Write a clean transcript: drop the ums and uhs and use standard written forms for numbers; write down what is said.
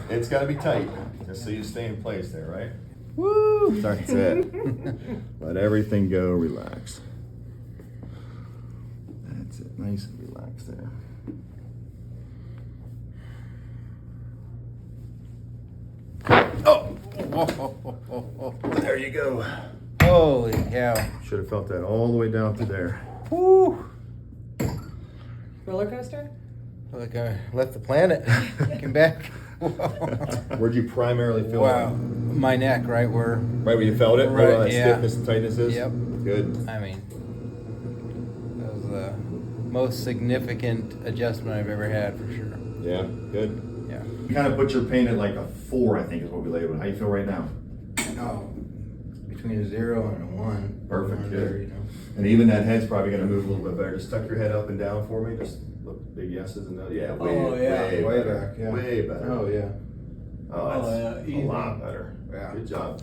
It's got to be tight, just so you stay in place there, right? Woo! That's it. Let everything go, relax. That's it, nice and relaxed there. Oh! Oh. There you go. Holy cow. Should have felt that all the way down to there. Woo! Roller coaster? Like I left the planet. Came back. Where'd you primarily feel Wow. it? My neck, right where, Right where you felt it? Right where that yeah. stiffness and tightness is? Yep. Good. I mean, that was the most significant adjustment I've ever had for sure. Yeah, good. Yeah. You kind of put your pain at like a 4, I think is what we labeled. How you feel right now? Oh, between a 0 and a 1. Perfect, Somewhere good. there, you know. And even that head's probably going to move a little bit better. Just tuck your head up and down for me. Just look, big yeses and no. Yeah, way better. back, yeah. Way better. Oh yeah. Oh, that's yeah, a easy. lot better. Yeah. Good job.